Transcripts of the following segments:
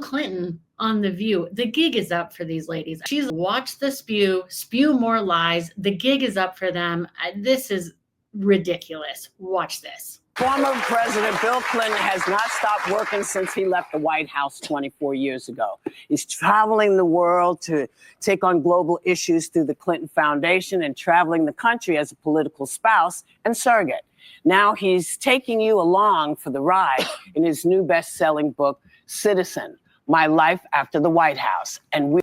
Clinton on The View. The gig is up for these ladies. She's watched the spew more lies. The gig is up for them. This is ridiculous. Watch this. Former President Bill Clinton has not stopped working since he left the White House 24 years ago. He's traveling the world to take on global issues through the Clinton Foundation and traveling the country as a political spouse and surrogate. Now he's taking you along for the ride in his new best-selling book, Citizen, My Life After the White House. And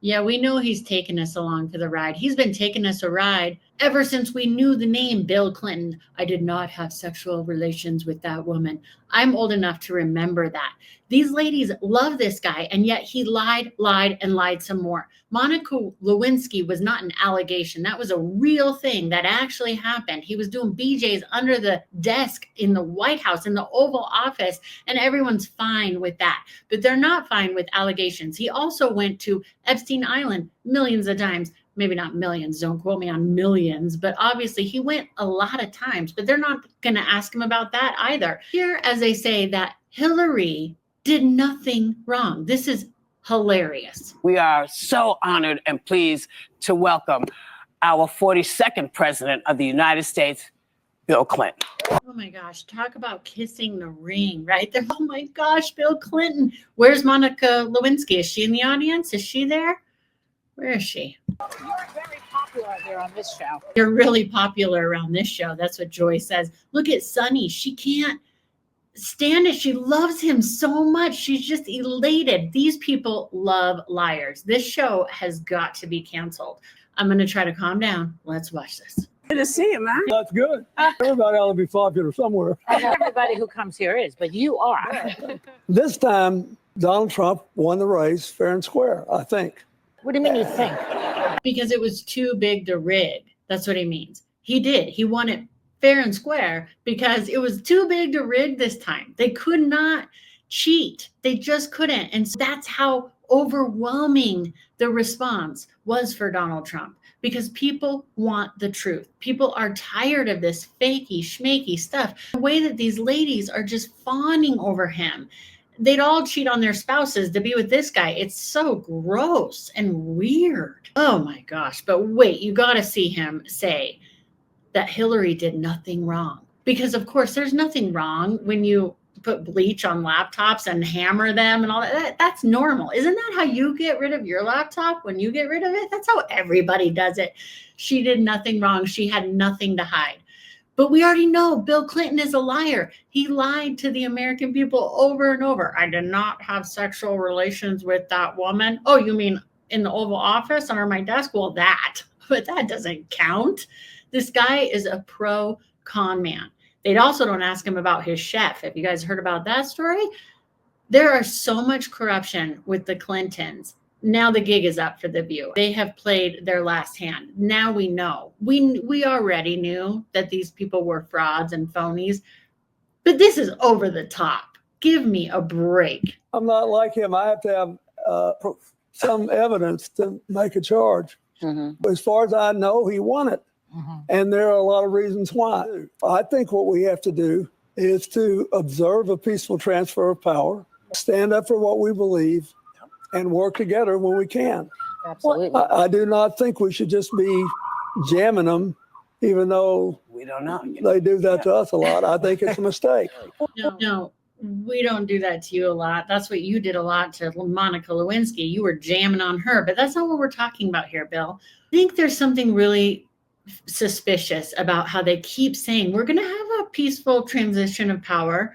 we know he's taken us along for the ride. He's been taking us a ride ever since we knew the name Bill Clinton. I did not have sexual relations with that woman. I'm old enough to remember that. These ladies love this guy, and yet he lied, and lied some more. Monica Lewinsky was not an allegation. That was a real thing that actually happened. He was doing BJs under the desk in the White House, in the Oval Office, and everyone's fine with that. But they're not fine with allegations. He also went to Epstein Island millions of times. Maybe not millions, don't quote me on millions, but obviously he went a lot of times, but they're not going to ask him about that either. Here, as they say, that Hillary did nothing wrong. This is hilarious. We are so honored and pleased to welcome our 42nd president of the United States, Bill Clinton. Oh my gosh, talk about kissing the ring right there. Oh my gosh, Bill Clinton. Where's Monica Lewinsky? Is she in the audience? Is she there? Where is she? You're very popular here on this show. You're really popular around this show. That's what Joy says. Look at Sunny. She can't stand it. She loves him so much. She's just elated. These people love liars. This show has got to be canceled. I'm going to try to calm down. Let's watch this. Good to see you, man. That's good. Everybody ought to be popular somewhere. Everybody who comes here is, but you are. This time, Donald Trump won the race fair and square, I think. What do you mean you think? Because it was too big to rig. That's what he means. He did. He won it fair and square because it was too big to rig this time. They could not cheat. They just couldn't. And so that's how overwhelming the response was for Donald Trump, because people want the truth. People are tired of this fakey schmakey stuff. The way that these ladies are just fawning over him. They'd all cheat on their spouses to be with this guy. It's so gross and weird. Oh my gosh. But wait, you got to see him say that Hillary did nothing wrong. Because of course, there's nothing wrong when you put bleach on laptops and hammer them and all that. That's normal. Isn't that how you get rid of your laptop when you get rid of it? That's how everybody does it. She did nothing wrong. She had nothing to hide. But we already know Bill Clinton is a liar. He lied to the American people over and over. I did not have sexual relations with that woman. Oh, you mean in the Oval Office under my desk? Well, but that doesn't count. This guy is a pro con man. They also don't ask him about his chef. Have you guys heard about that story? There are so much corruption with the Clintons. Now the gig is up for The View. They have played their last hand. Now we know. We already knew that these people were frauds and phonies, but this is over the top. Give me a break. I'm not like him. I have to have some evidence to make a charge. Mm-hmm. As far as I know, he won it. Mm-hmm. And there are a lot of reasons why. I think what we have to do is to observe a peaceful transfer of power, stand up for what we believe, and work together when we can. Absolutely. I do not think we should just be jamming them, even though we don't know. They do that to us a lot. I think it's a mistake. No, we don't do that to you a lot. That's what you did a lot to Monica Lewinsky. You were jamming on her, but that's not what we're talking about here, Bill. I think there's something really suspicious about how they keep saying we're going to have a peaceful transition of power.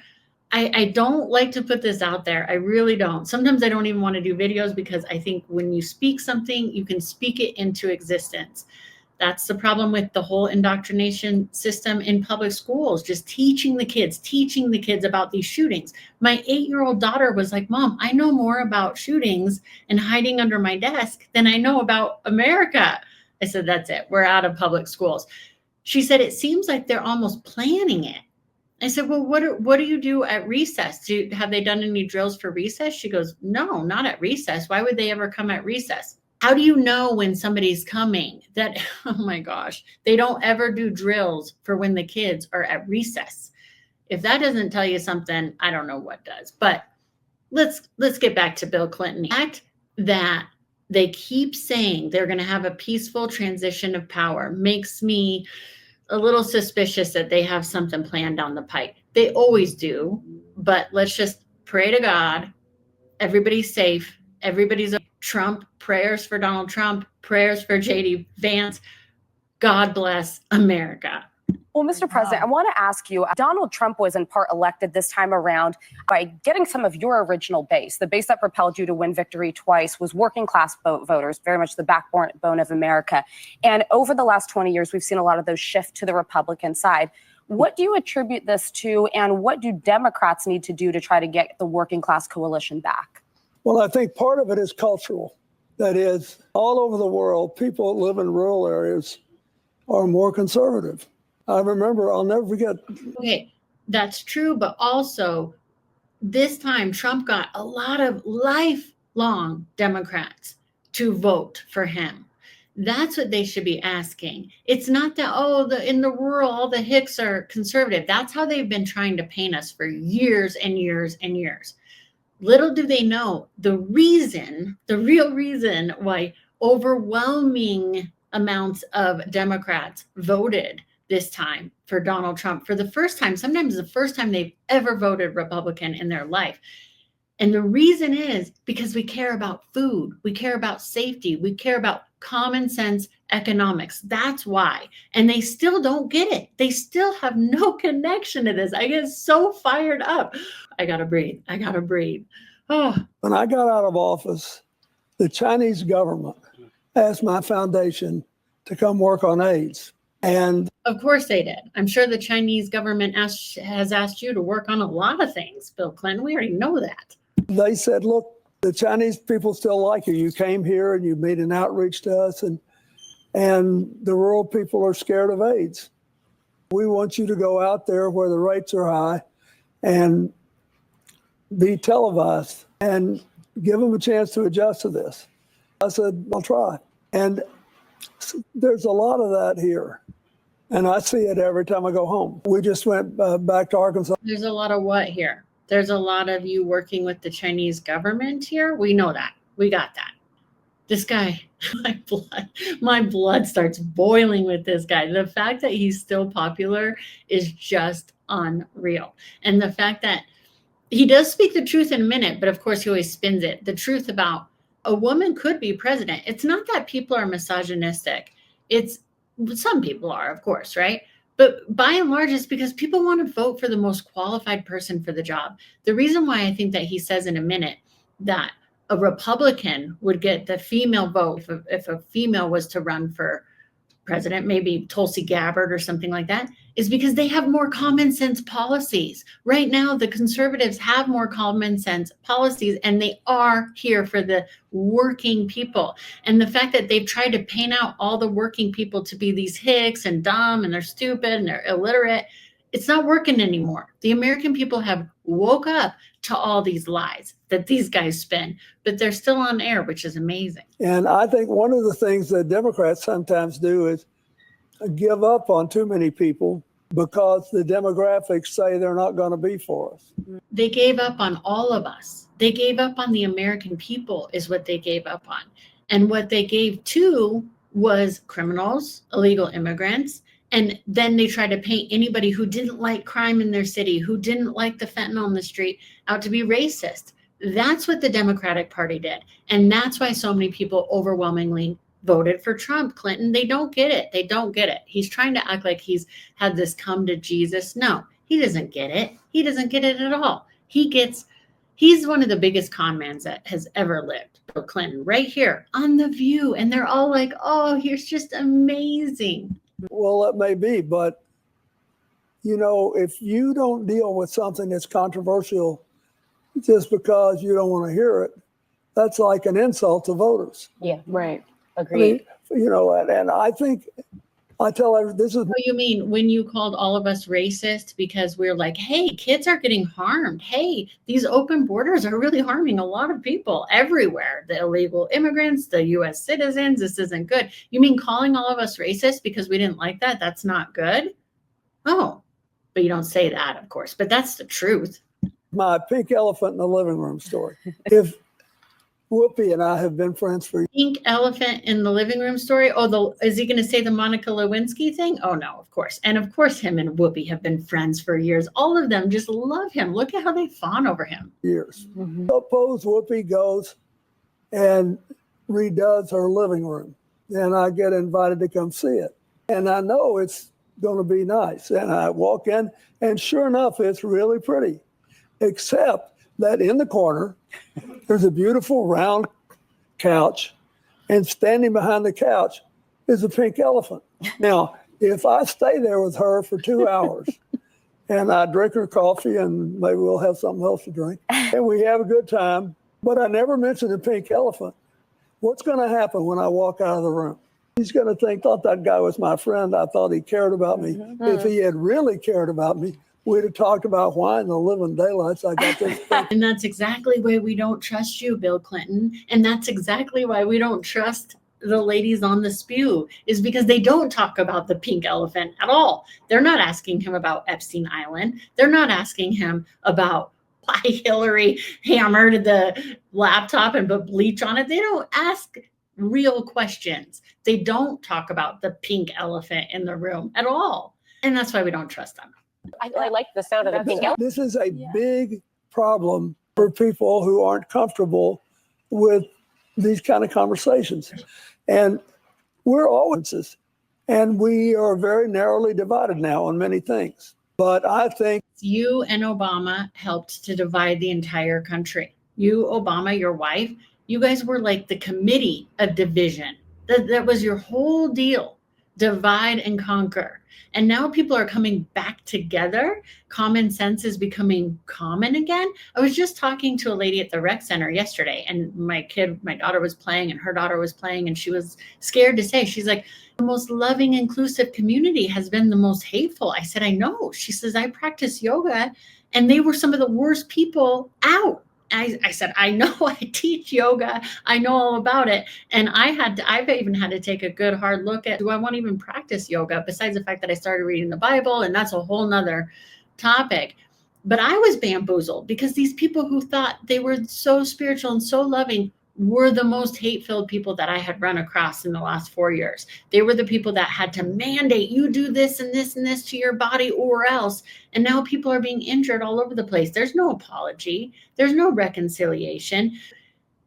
I don't like to put this out there. I really don't. Sometimes I don't even want to do videos because I think when you speak something, you can speak it into existence. That's the problem with the whole indoctrination system in public schools, just teaching the kids about these shootings. My 8-year-old daughter was like, Mom, I know more about shootings and hiding under my desk than I know about America. I said, that's it. We're out of public schools. She said, it seems like they're almost planning it. I said, well, what do you do at recess? Have they done any drills for recess? She goes, no, not at recess. Why would they ever come at recess? How do you know when somebody's coming? That, oh my gosh, they don't ever do drills for when the kids are at recess. If that doesn't tell you something, I don't know what does. But let's get back to Bill Clinton. The fact that they keep saying they're going to have a peaceful transition of power makes me a little suspicious that they have something planned down the pike. They always do, but let's just pray to God. Everybody's safe. Everybody's Trump. Prayers for Donald Trump. Prayers for JD Vance. God bless America. Well, Mr. President, I want to ask you, Donald Trump was in part elected this time around by getting some of your original base. The base that propelled you to win victory twice was working class voters, very much the backbone of America. And over the last 20 years, we've seen a lot of those shift to the Republican side. What do you attribute this to, and what do Democrats need to do to try to get the working class coalition back? Well, I think part of it is cultural. That is, all over the world, people that live in rural areas are more conservative. I remember, I'll never forget. Okay, that's true. But also, this time, Trump got a lot of lifelong Democrats to vote for him. That's what they should be asking. It's not that, oh, in the rural, all the Hicks are conservative. That's how they've been trying to paint us for years and years and years. Little do they know the real reason why overwhelming amounts of Democrats voted this time for Donald Trump for the first time, sometimes the first time they've ever voted Republican in their life. And the reason is because we care about food, we care about safety, we care about common sense economics. That's why. And they still don't get it. They still have no connection to this. I get so fired up. I gotta breathe. Oh. When I got out of office, the Chinese government asked my foundation to come work on AIDS. And of course they did. I'm sure the Chinese government has asked you to work on a lot of things, Bill Clinton. We already know that. they said, look, the Chinese people still like you. You came here and you made an outreach to us, and the rural people are scared of AIDS. We want you to go out there where the rates are high and be televised and give them a chance to adjust to this. I said, I'll try. And there's a lot of that here. And I see it every time I go home. We just went back to Arkansas. There's a lot of what here? There's a lot of you working with the Chinese government here. We know that. We got that. This guy, my blood starts boiling with this guy. The fact that he's still popular is just unreal. And the fact that he does speak the truth in a minute, but of course he always spins it. The truth about a woman could be president. It's not that people are misogynistic. It's some people are, of course, right? But by and large, it's because people want to vote for the most qualified person for the job. The reason why I think that he says in a minute that a Republican would get the female vote if a female was to run for president, maybe Tulsi Gabbard or something like that, is because they have more common sense policies. Right now, the conservatives have more common sense policies, and they are here for the working people. And the fact that they've tried to paint out all the working people to be these hicks and dumb and they're stupid and they're illiterate, it's not working anymore. The American people have woke up to all these lies that these guys spin, but they're still on air, which is amazing. And I think one of the things that Democrats sometimes do is give up on too many people because the demographics say they're not going to be for us. They gave up on all of us. They gave up on the American people is what they gave up on. And what they gave to was criminals, illegal immigrants. And then they tried to paint anybody who didn't like crime in their city, who didn't like the fentanyl in the street, out to be racist. That's what the Democratic Party did. And that's why so many people overwhelmingly voted for Trump. Clinton, they don't get it. They don't get it. He's trying to act like he's had this come to Jesus. No, he doesn't get it. He doesn't get it at all. He's one of the biggest con mans that has ever lived. Bill Clinton, right here on The View. And they're all like, oh, he's just amazing. Well, that may be, but, you know, if you don't deal with something that's controversial just because you don't want to hear it, that's like an insult to voters. Yeah, right. Agreed. I mean, you know, and I think I tell everyone, this is. What do you mean when you called all of us racist because we're like, hey, kids are getting harmed. Hey, these open borders are really harming a lot of people everywhere. The illegal immigrants, the U.S. citizens, this isn't good. You mean calling all of us racist because we didn't like that? That's not good? Oh, but you don't say that, of course. But that's the truth. My pink elephant in the living room story. If Whoopi and I have been friends for Pink elephant in the living room story. Oh, is he going to say the Monica Lewinsky thing? Oh no, of course. And of course him and Whoopi have been friends for years. All of them just love him. Look at how they fawn over him. years. Suppose Whoopi goes and redoes her living room, and I get invited to come see it. And I know it's going to be nice. And I walk in, and sure enough, it's really pretty, except that in the corner, there's a beautiful round couch, and standing behind the couch is a pink elephant. Now, if I stay there with her for 2 hours and I drink her coffee and maybe we'll have something else to drink and we have a good time, but I never mention the pink elephant, what's going to happen when I walk out of the room? He's going to think, thought that guy was my friend. I thought he cared about me. If he had really cared about me, we'd have talked about why in the living daylights I got this pink. And that's exactly why we don't trust you, Bill Clinton. And that's exactly why we don't trust the ladies on the spew, is because they don't talk about the pink elephant at all. They're not asking him about Epstein Island. They're not asking him about why Hillary hammered the laptop and put bleach on it. They don't ask real questions. They don't talk about the pink elephant in the room at all. And that's why we don't trust them. I like the sound of the pink elephant. This is a big problem for people who aren't comfortable with these kind of conversations. And we're always, and we are very narrowly divided now on many things. But I think You and Obama helped to divide the entire country. You, Obama, your wife, you guys were like the committee of division. That was your whole deal. Divide and conquer. And now people are coming back together. Common sense is becoming common again. I was just talking to a lady at the rec center yesterday, and my daughter was playing and her daughter was playing, and she was scared to say, she's like, the most loving, inclusive community has been the most hateful. I said, I know. She says, I practice yoga and they were some of the worst people out. I said, I know, I teach yoga. I know all about it. And I've even had to take a good hard look at, do I want to even practice yoga? Besides the fact that I started reading the Bible, and that's a whole nother topic. But I was bamboozled because these people who thought they were so spiritual and so loving were the most hate-filled people that I had run across in the last 4 years. They were the people that had to mandate you do this and this and this to your body or else. And now people are being injured all over the place. There's no apology. There's no reconciliation.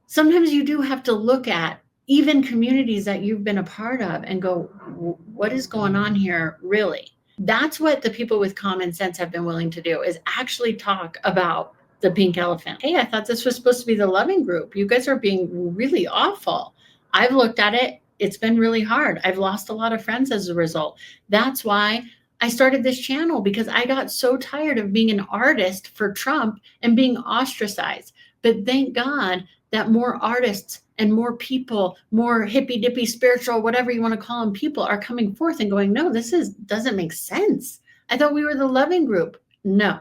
Sometimes you do have to look at even communities that you've been a part of and go, what is going on here really? That's what the people with common sense have been willing to do, is actually talk about the pink elephant. Hey, I thought this was supposed to be the loving group. You guys are being really awful. I've looked at it. It's been really hard. I've lost a lot of friends as a result. That's why I started this channel, because I got so tired of being an artist for Trump and being ostracized. But thank God that more artists and more people, more hippy dippy spiritual, whatever you want to call them, people are coming forth and going, no, doesn't make sense. I thought we were the loving group. No.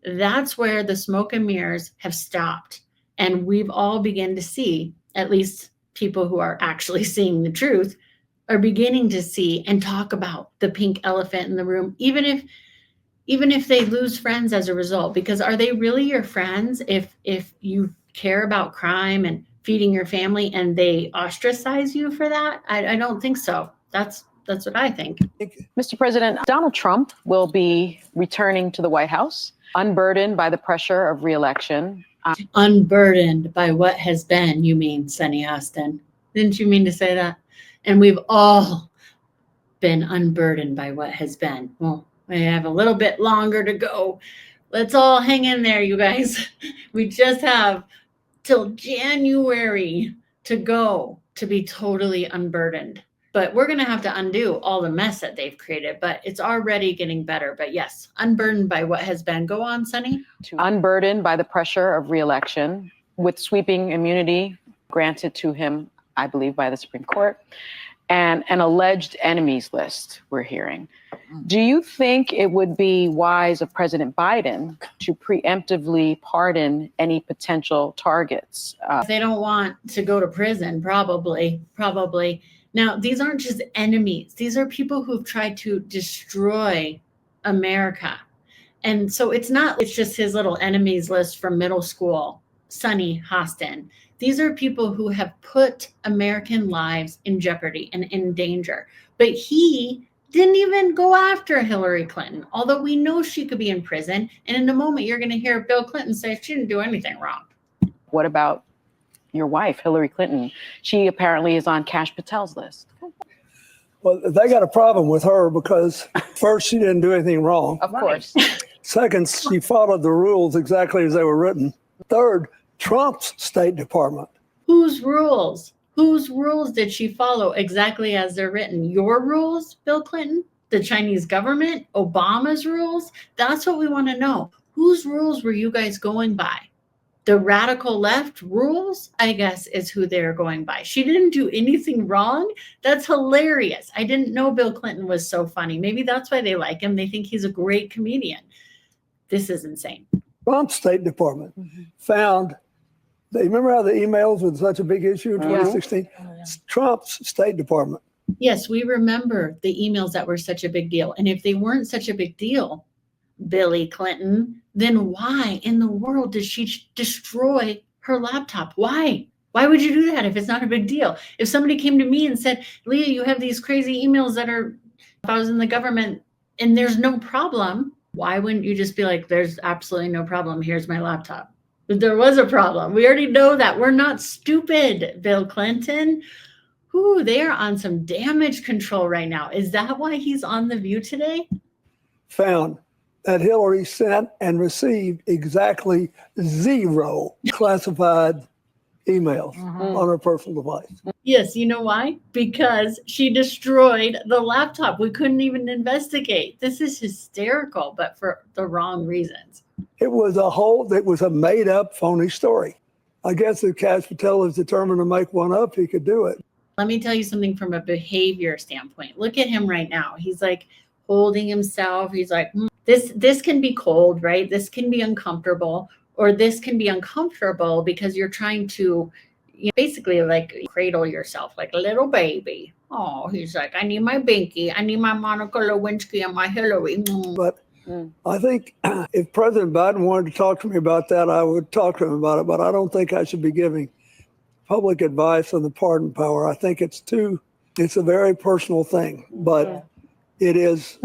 That's where the smoke and mirrors have stopped. And we've all begun to see, at least people who are actually seeing the truth, are beginning to see and talk about the pink elephant in the room, even if they lose friends as a result. Because are they really your friends if you care about crime and feeding your family and they ostracize you for that? I don't think so. That's what I think. Mr. President, Donald Trump will be returning to the White House, unburdened by the pressure of re-election. Unburdened by what has been, you mean, Sunny Austin. Didn't you mean to say that? And we've all been unburdened by what has been. Well, we have a little bit longer to go. Let's all hang in there, you guys. We just have till January to go to be totally unburdened. But we're going to have to undo all the mess that they've created. But it's already getting better. But yes, unburdened by what has been. Go on, Sunny. Unburdened by the pressure of re-election, with sweeping immunity granted to him, I believe, by the Supreme Court, and an alleged enemies list we're hearing. Do you think it would be wise of President Biden to preemptively pardon any potential targets? They don't want to go to prison, probably. Now, these aren't just enemies. These are people who've tried to destroy America. And so it's just his little enemies list from middle school, Sonny Hostin. These are people who have put American lives in jeopardy and in danger. But he didn't even go after Hillary Clinton, although we know she could be in prison. And in a moment, you're going to hear Bill Clinton say she didn't do anything wrong. What about your wife, Hillary Clinton? She apparently is on Kash Patel's list. Well, they got a problem with her because first, she didn't do anything wrong. Of course. Second, she followed the rules exactly as they were written. Third, Trump's State Department. Whose rules? Whose rules did she follow exactly as they're written? Your rules, Bill Clinton? The Chinese government? Obama's rules? That's what we want to know. Whose rules were you guys going by? The radical left rules, I guess, is who they're going by. She didn't do anything wrong. That's hilarious. I didn't know Bill Clinton was so funny. Maybe that's why they like him. They think he's a great comedian. This is insane. Trump's State Department found, they remember how the emails were such a big issue in 2016? Trump's State Department. Yes, we remember the emails that were such a big deal. And if they weren't such a big deal, Billy Clinton, then why in the world did she destroy her laptop? Why? Why would you do that if it's not a big deal? If somebody came to me and said, Leah, you have these crazy emails that are, if I was in the government and there's no problem, why wouldn't you just be like, there's absolutely no problem. Here's my laptop. But there was a problem. We already know that. We're not stupid, Bill Clinton. Ooh, they are on some damage control right now. Is that why he's on The View today? Found that Hillary sent and received exactly 0 classified emails on her personal device. Yes, you know why? Because she destroyed the laptop. We couldn't even investigate. This is hysterical, but for the wrong reasons. It was a made up phony story. I guess if Kash Patel is determined to make one up, he could do it. Let me tell you something from a behavior standpoint. Look at him right now. He's like holding himself. He's like, this can be cold, right? This can be uncomfortable, or this can be uncomfortable because you're trying to basically like cradle yourself like a little baby. Oh, he's like, I need my binky. I need my Monica Lewinsky and my Hillary. But I think if President Biden wanted to talk to me about that, I would talk to him about it. But I don't think I should be giving public advice on the pardon power. I think it's a very personal thing, but it is.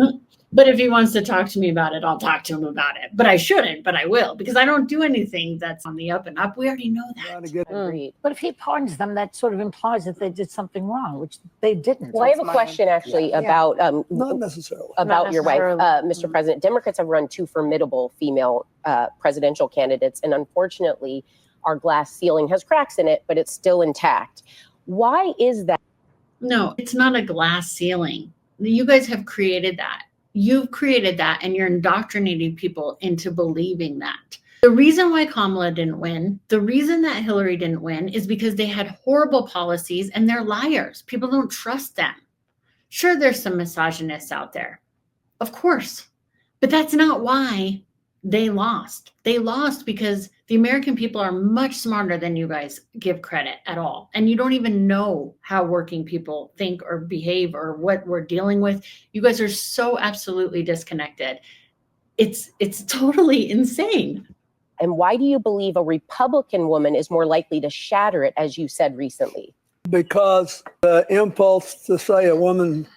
But if he wants to talk to me about it, I'll talk to him about it. But I shouldn't, but I will, because I don't do anything that's on the up and up. We already know that. But if he pardons them, that sort of implies that they did something wrong, which they didn't. Well, I have a question actually about Not necessarily. about Not your wife, necessarily. Mr. President. Democrats have run 2 formidable female presidential candidates, and unfortunately, our glass ceiling has cracks in it, but it's still intact. Why is that? No, it's not a glass ceiling. You guys have created that. You've created that, and you're indoctrinating people into believing that. The reason why Kamala didn't win, the reason that Hillary didn't win is because they had horrible policies and they're liars. People don't trust them. Sure, there's some misogynists out there. Of course. But that's not why they lost. They lost because the American people are much smarter than you guys give credit at all. And you don't even know how working people think or behave or what we're dealing with. You guys are so absolutely disconnected. It's totally insane. And why do you believe a Republican woman is more likely to shatter it, as you said recently? Because the impulse to say a woman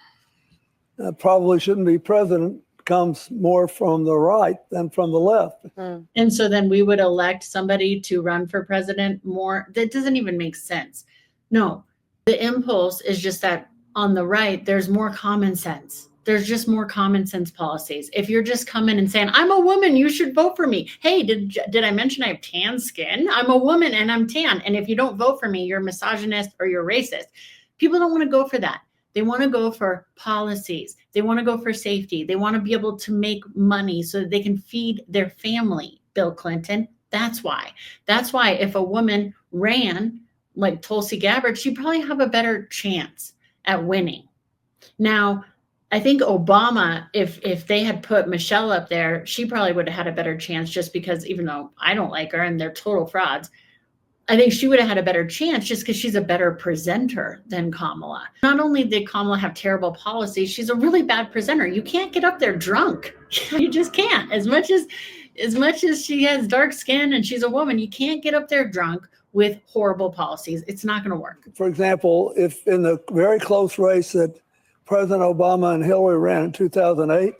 probably shouldn't be president comes more from the right than from the left. And so then we would elect somebody to run for president more. That doesn't even make sense. No, the impulse is just that on the right, there's more common sense. There's just more common sense policies. If you're just coming and saying, I'm a woman, you should vote for me. Hey, did I mention I have tan skin? I'm a woman and I'm tan. And if you don't vote for me, you're misogynist or you're racist. People don't want to go for that. They want to go for policies. They want to go for safety. They want to be able to make money so that they can feed their family, Bill Clinton. That's why. That's why if a woman ran like Tulsi Gabbard, she'd probably have a better chance at winning. Now, I think Obama, if they had put Michelle up there, she probably would have had a better chance just because even though I don't like her and they're total frauds, I think she would have had a better chance just because she's a better presenter than Kamala. Not only did Kamala have terrible policies, she's a really bad presenter. You can't get up there drunk. You just can't. As much as she has dark skin and she's a woman, you can't get up there drunk with horrible policies. It's not going to work. For example, if in the very close race that President Obama and Hillary ran in 2008,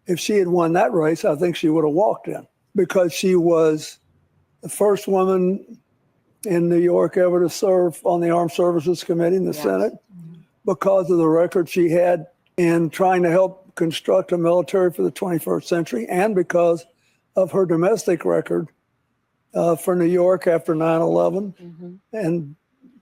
if she had won that race, I think she would have walked in, because she was the first woman in New York ever to serve on the Armed Services Committee in the Senate, because of the record she had in trying to help construct a military for the 21st century, and because of her domestic record for New York after 9/11. And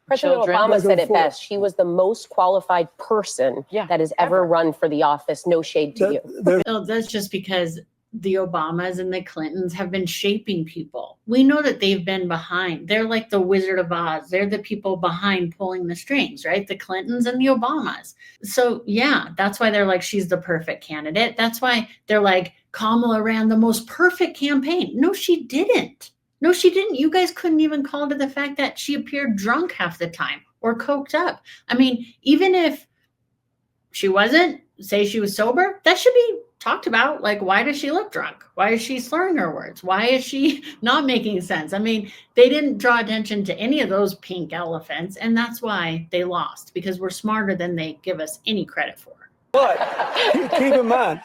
President Obama said it best. She was the most qualified person that has ever run for the office. No shade to you. Well, that's just because the Obamas and the Clintons have been shaping people. We know that they've been behind. They're like the Wizard of Oz. They're the people behind pulling the strings, right? The Clintons and the Obamas. So yeah, that's why they're like, she's the perfect candidate. That's why they're like, Kamala ran the most perfect campaign. No, she didn't. No, she didn't. You guys couldn't even call to the fact that she appeared drunk half the time or coked up. I mean, even if she wasn't, say she was sober, that should be talked about. Like, why does she look drunk? Why is she slurring her words? Why is she not making sense? I mean, they didn't draw attention to any of those pink elephants, and that's why they lost, because we're smarter than they give us any credit for. But keep in mind,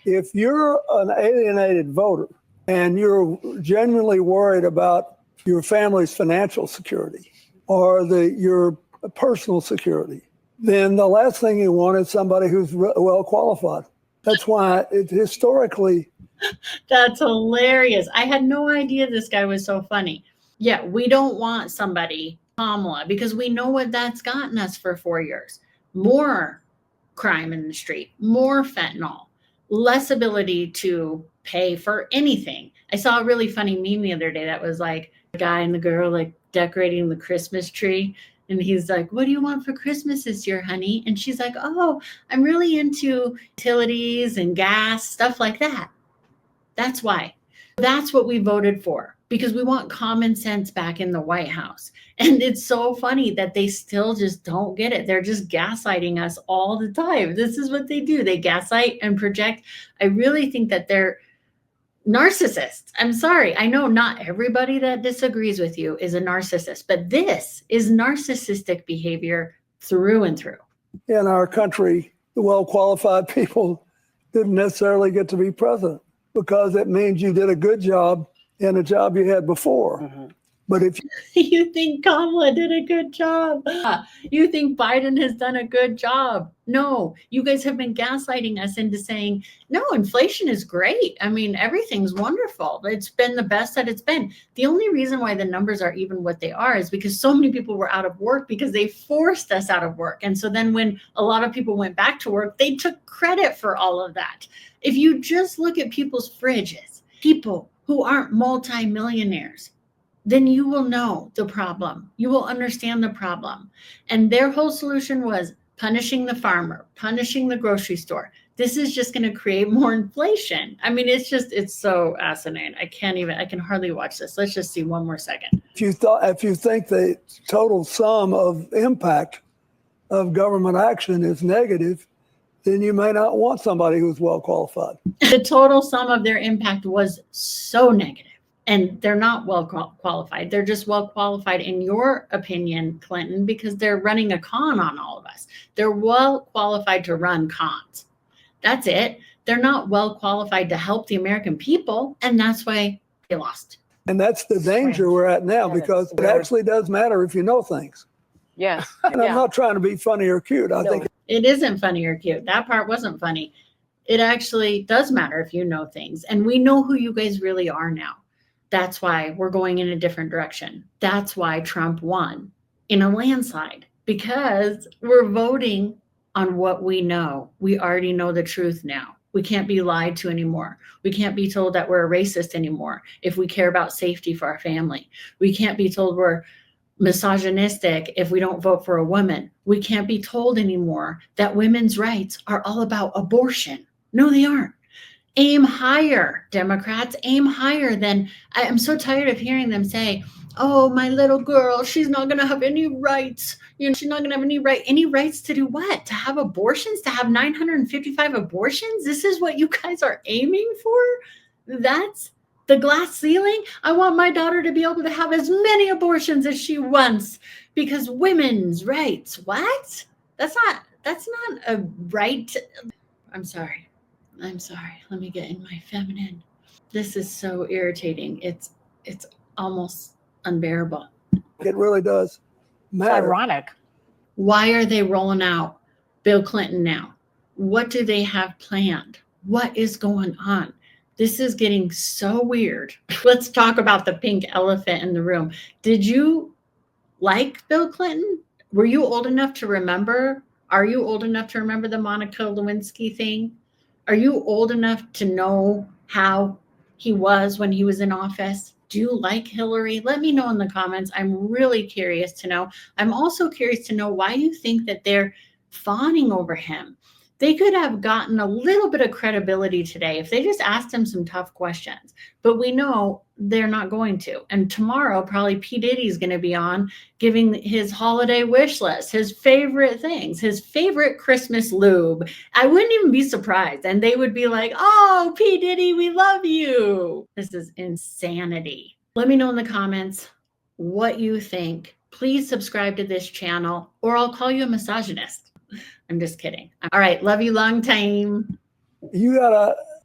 if you're an alienated voter and you're genuinely worried about your family's financial security or your personal security, then the last thing you want is somebody who's well qualified. That's why it historically. That's hilarious. I had no idea this guy was so funny. Yeah, we don't want somebody, Kamala, because we know what that's gotten us for 4 years. More crime in the street, more fentanyl, less ability to pay for anything. I saw a really funny meme the other day that was like a guy and the girl like decorating the Christmas tree. And he's like, what do you want for Christmas this year, honey? And she's like, oh, I'm really into utilities and gas, stuff like that. That's why. That's what we voted for, because we want common sense back in the White House. And it's so funny that they still just don't get it. They're just gaslighting us all the time. This is what they do. They gaslight and project. I really think that they're narcissists. I'm sorry. I know not everybody that disagrees with you is a narcissist, but this is narcissistic behavior through and through. In our country, the well-qualified people didn't necessarily get to be president, because it means you did a good job in a job you had before. But if you think Kamala did a good job, you think Biden has done a good job. No, you guys have been gaslighting us into saying, no, inflation is great. I mean, everything's wonderful. It's been the best that it's been. The only reason why the numbers are even what they are is because so many people were out of work, because they forced us out of work. And so then when a lot of people went back to work, they took credit for all of that. If you just look at people's fridges, people who aren't multimillionaires, then you will know the problem. You will understand the problem. And their whole solution was punishing the farmer, punishing the grocery store. This is just going to create more inflation. I mean, it's so asinine. I can hardly watch this. Let's just see one more second. if you think the total sum of impact of government action is negative, then you may not want somebody who's well qualified. The total sum of their impact was so negative. And they're not well qualified. They're just well qualified, in your opinion, Clinton, because they're running a con on all of us. They're well qualified to run cons. That's it. They're not well qualified to help the American people. And that's why they lost. And that's the danger we're at now, because it actually does matter if you know things. Yes. And I'm not trying to be funny or cute. I think it isn't funny or cute. That part wasn't funny. It actually does matter if you know things. And we know who you guys really are now. That's why we're going in a different direction. That's why Trump won in a landslide, because we're voting on what we know. We already know the truth now. We can't be lied to anymore. We can't be told that we're a racist anymore if we care about safety for our family. We can't be told we're misogynistic if we don't vote for a woman. We can't be told anymore that women's rights are all about abortion. No, they aren't. Aim higher, Democrats, aim higher than, I'm so tired of hearing them say, Oh, my little girl, she's not going to have any rights. You know, she's not going to have any rights to do what? To have abortions, to have 955 abortions? This is what you guys are aiming for? That's the glass ceiling? I want my daughter to be able to have as many abortions as she wants because women's rights. What? That's not a right. I'm sorry. Let me get in my feminine. This is so irritating. It's almost unbearable. It really does It's matter. ironic. Why are they rolling out Bill Clinton now? What do they have planned? What is going on? This is getting so weird. Let's talk about the pink elephant in the room. Did you like Bill Clinton? Were you old enough to remember? Are you old enough to remember the Monica Lewinsky thing? Are you old enough to know how he was when he was in office? Do you like Hillary? Let me know in the comments. I'm really curious to know. I'm also curious to know why you think that they're fawning over him. They could have gotten a little bit of credibility today if they just asked him some tough questions. But we know they're not going to. And tomorrow, probably P. Diddy's going to be on giving his holiday wish list, his favorite things, his favorite Christmas lube. I wouldn't even be surprised. And they would be like, oh, P. Diddy, we love you. This is insanity. Let me know in the comments what you think. Please subscribe to this channel or I'll call you a misogynist. I'm just kidding. All right. Love you long time.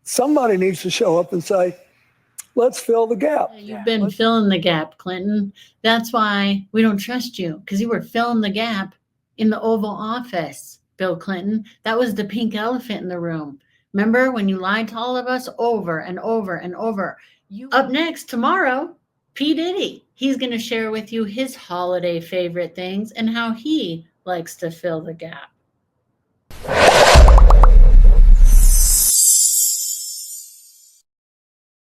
Somebody needs to show up and say, let's fill the gap. You've been filling the gap, Clinton. That's why we don't trust you, because you were filling the gap in the Oval Office, Bill Clinton. That was the pink elephant in the room. Remember when you lied to all of us over and over and over? Up next tomorrow, P. Diddy. He's going to share with you his holiday favorite things and how he likes to fill the gap.